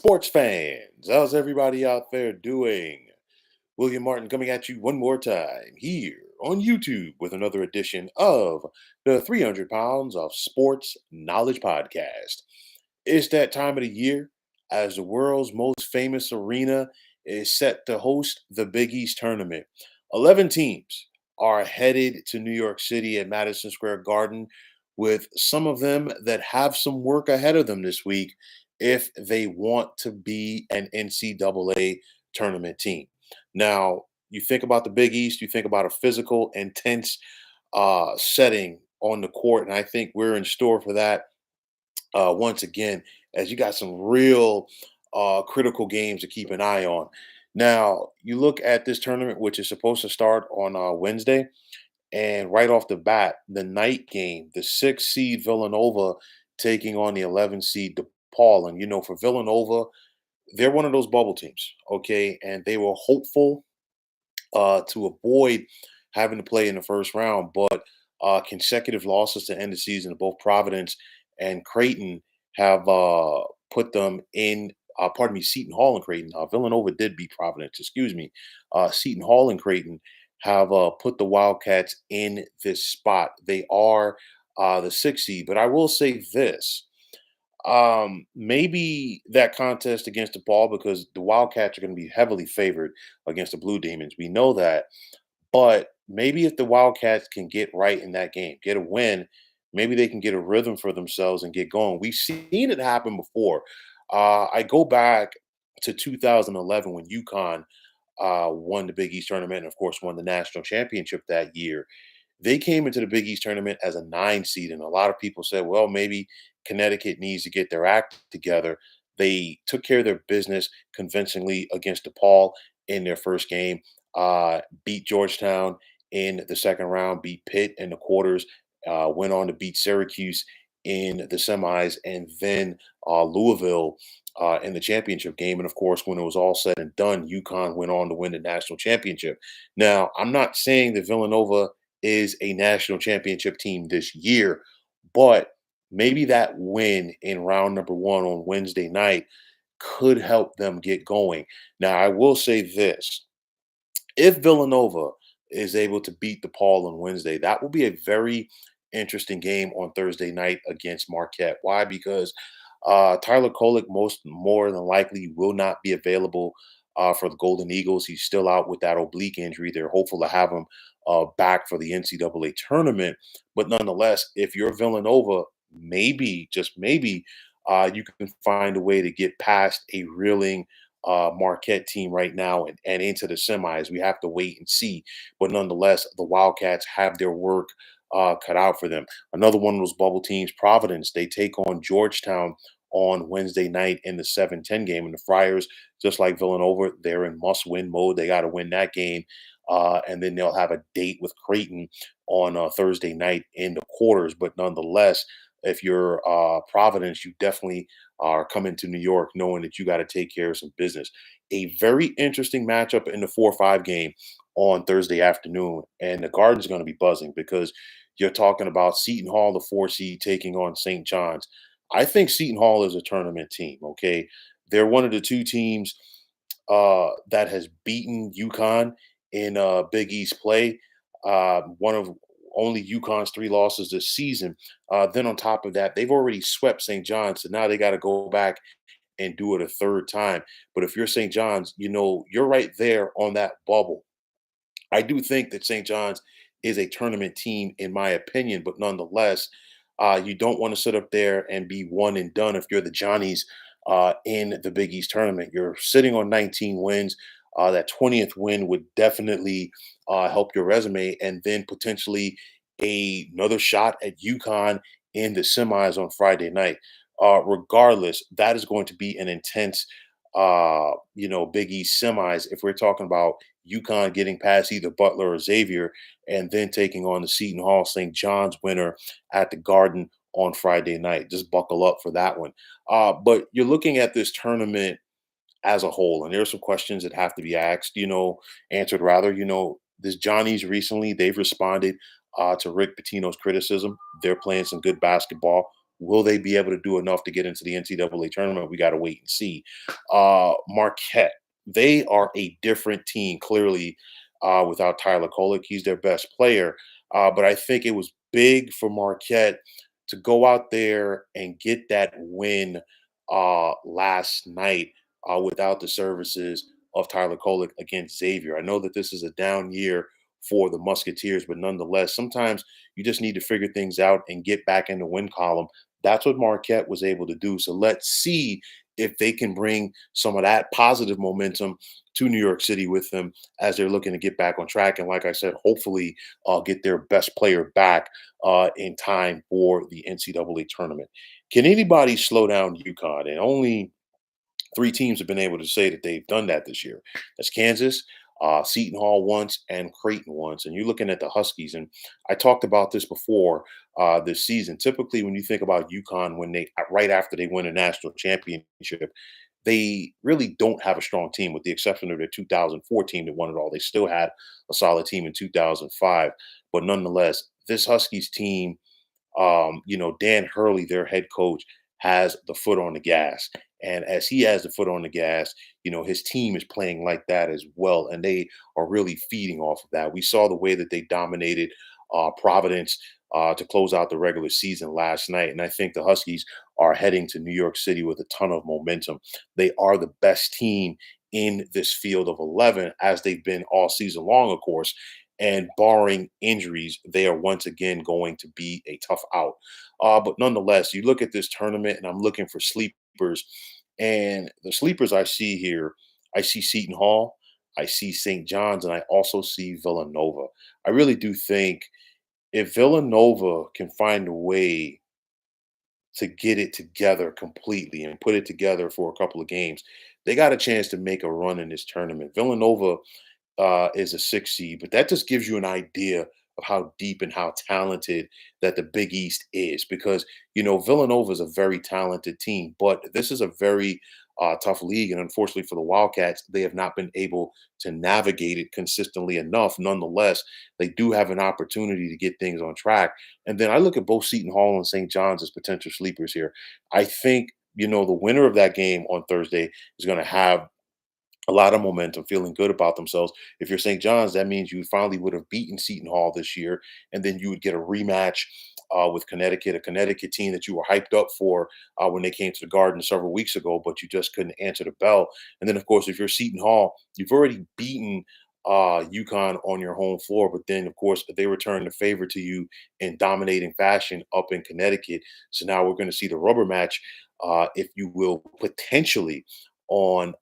Sports fans, how's everybody out there doing? William Martin coming at you one more time here on YouTube with another edition of the 300 Pounds of Sports Knowledge Podcast. It's that time of the year as the world's most famous arena is set to host the Big East tournament. 11 teams are headed to New York City at Madison Square Garden, with some of them that have some work ahead of them this week if they want to be an NCAA tournament team. Now, you think about the Big East, you think about a physical, intense setting on the court, and I think we're in store for that once again, as you got some real critical games to keep an eye on. Now, you look at this tournament, which is supposed to start on Wednesday, and right off the bat, the night game, the 6 seed Villanova taking on the 11 seed DePaul. And, for Villanova, they're one of those bubble teams, okay? And they were hopeful to avoid having to play in the first round, but consecutive losses to end the season, both Providence and Creighton have put them in. Pardon me, Seton Hall and Creighton. Villanova did beat Providence. Excuse me. Seton Hall and Creighton have put the Wildcats in this spot. They are the 6 seed, but I will say this: maybe that contest against DePaul, because the Wildcats are going to be heavily favored against the Blue Demons. We know that, but maybe if the Wildcats can get right in that game, get a win, maybe they can get a rhythm for themselves and get going. We've seen it happen before. I go back to 2011 when UConn won the Big East tournament and, of course, won the national championship that year. They came into the Big East tournament as a 9 seed, and a lot of people said, well, maybe Connecticut needs to get their act together. They took care of their business convincingly against DePaul in their first game, beat Georgetown in the second round, beat Pitt in the quarters, went on to beat Syracuse in the semis, and then Louisville in the championship game. And of course, when it was all said and done, UConn went on to win the national championship. Now, I'm not saying that Villanova is a national championship team this year, but maybe that win in round number one on Wednesday night could help them get going. Now, I will say this: if Villanova is able to beat DePaul on Wednesday, that will be a very interesting game on Thursday night against Marquette. Why? Because Tyler Kolek most more than likely will not be available for the Golden Eagles. He's still out with that oblique injury. They're hopeful to have him back for the NCAA tournament. But nonetheless, if you're Villanova, maybe, just maybe, you can find a way to get past a reeling Marquette team right now and into the semis. We have to wait and see. But nonetheless, the Wildcats have their work cut out for them. Another one of those bubble teams, Providence, they take on Georgetown on Wednesday night in the 7-10 game. And the Friars, just like Villanova, they're in must-win mode. They got to win that game. And then they'll have a date with Creighton on Thursday night in the quarters. But nonetheless, if you're Providence, you definitely are coming to New York knowing that you got to take care of some business. A very interesting matchup in the 4-5 game on Thursday afternoon. And the Garden's going to be buzzing because you're talking about Seton Hall, the 4 seed, taking on St. John's. I think Seton Hall is a tournament team, okay? They're one of the two teams that has beaten UConn in Big East play. One of only UConn's 3 losses this season. Then on top of that, they've already swept St. John's, so now they got to go back and do it a third time. But if you're St. John's, you're right there on that bubble. I do think that St. John's is a tournament team, in my opinion, but nonetheless, you don't want to sit up there and be one and done if you're the Johnnies in the Big East tournament. You're sitting on 19 wins. That 20th win would definitely help your resume, and then potentially another shot at UConn in the semis on Friday night. Regardless, that is going to be an intense, Big East semis. If we're talking about UConn getting past either Butler or Xavier, and then taking on the Seton Hall St. John's winner at the Garden on Friday night. Just buckle up for that one. But you're looking at this tournament as a whole, and there are some questions that have to be asked, answered rather. This Johnny's recently, they've responded to Rick Pitino's criticism. They're playing some good basketball Will they be able to do enough to get into the NCAA tournament? We got to wait and see. Marquette, they are a different team, clearly, without Tyler Kolek. He's their best player. But I think it was big for Marquette to go out there and get that win last night without the services of Tyler Kolek against Xavier. I know that this is a down year for the Musketeers, but nonetheless, sometimes you just need to figure things out and get back in the win column. That's what Marquette was able to do. So let's see if they can bring some of that positive momentum to New York City with them as they're looking to get back on track. And like I said, hopefully get their best player back in time for the NCAA tournament. Can anybody slow down UConn? And only three teams have been able to say that they've done that this year. That's Kansas, Seton Hall once, and Creighton once. And you're looking at the Huskies, and I talked about this before this season. Typically, when you think about UConn, when they right after they win a national championship, they really don't have a strong team, with the exception of their 2004 team that won it all. They still had a solid team in 2005, but nonetheless, this Huskies team, Dan Hurley, their head coach, has the foot on the gas. And as he has the foot on the gas, his team is playing like that as well. And they are really feeding off of that. We saw the way that they dominated Providence to close out the regular season last night. And I think the Huskies are heading to New York City with a ton of momentum. They are the best team in this field of 11, as they've been all season long, of course. And barring injuries, they are once again going to be a tough out. But nonetheless, you look at this tournament, and I'm looking for sleepers. And the sleepers I see here, I see Seton Hall, I see St. John's, and I also see Villanova. I really do think if Villanova can find a way to get it together completely and put it together for a couple of games, they got a chance to make a run in this tournament. Villanova is a 6 seed, but that just gives you an idea of how deep and how talented that the Big East is. Because Villanova is a very talented team, but this is a very tough league, and unfortunately for the Wildcats, they have not been able to navigate it consistently enough. Nonetheless, they do have an opportunity to get things on track. And then I look at both Seton Hall and St. John's as potential sleepers here. I think the winner of that game on Thursday is going to have a lot of momentum, feeling good about themselves. If you're St. John's, that means you finally would have beaten Seton Hall this year, and then you would get a rematch with Connecticut, a Connecticut team that you were hyped up for when they came to the Garden several weeks ago, but you just couldn't answer the bell. And then, of course, if you're Seton Hall, you've already beaten UConn on your home floor, but then, of course, they return the favor to you in dominating fashion up in Connecticut. So now we're going to see the rubber match, if you will, potentially on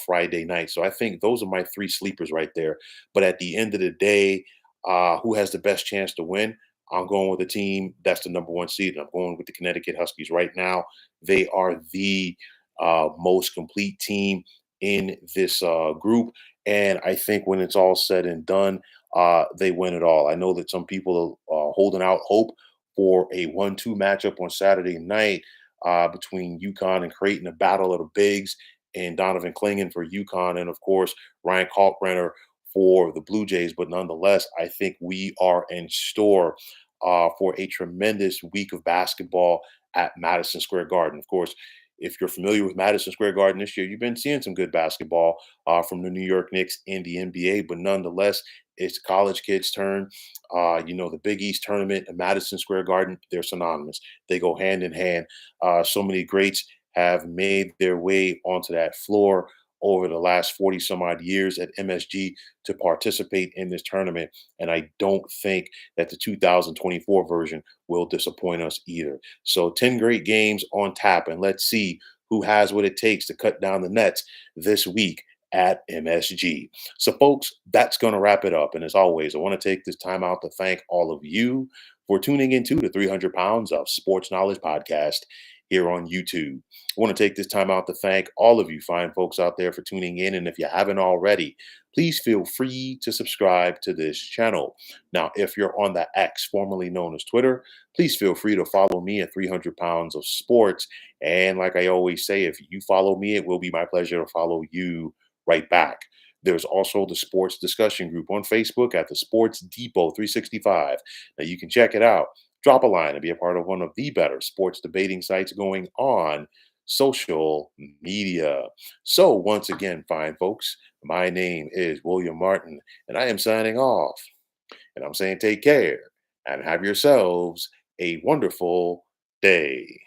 Friday night. So I think those are my three sleepers right there. But at the end of the day, who has the best chance to win? I'm going with the team that's the number one seed. I'm going with the Connecticut Huskies right now. They are the most complete team in this group. And I think when it's all said and done, they win it all. I know that some people are holding out hope for a 1-2 matchup on Saturday night between UConn and Creighton, a battle of the bigs, and Donovan Clingan for UConn, and of course Ryan Kalkbrenner for the Blue Jays. But nonetheless, I think we are in store for a tremendous week of basketball at Madison Square Garden. Of course, if you're familiar with Madison Square Garden this year, you've been seeing some good basketball from the New York Knicks in the NBA. But nonetheless, it's college kids' turn. The Big East tournament and Madison Square Garden, they're synonymous. They go hand in hand. So many greats have made their way onto that floor over the last 40 some odd years at MSG to participate in this tournament. And I don't think that the 2024 version will disappoint us either. So 10 great games on tap, and let's see who has what it takes to cut down the nets this week at MSG. So, folks, that's going to wrap it up. And as always, I want to take this time out to thank all of you for tuning into the 300 Pounds of Sports Knowledge podcast here on YouTube. I want to take this time out to thank all of you fine folks out there for tuning in. And if you haven't already, please feel free to subscribe to this channel. Now, if you're on the X, formerly known as Twitter, please feel free to follow me at 300 Pounds of Sports. And like I always say, if you follow me, it will be my pleasure to follow you right back. There's also the sports discussion group on Facebook at the Sports Depot 365. Now you can check it out Drop a line and be a part of one of the better sports debating sites going on social media. So, once again, fine folks, my name is William Martin, and I am signing off. And I'm saying take care and have yourselves a wonderful day.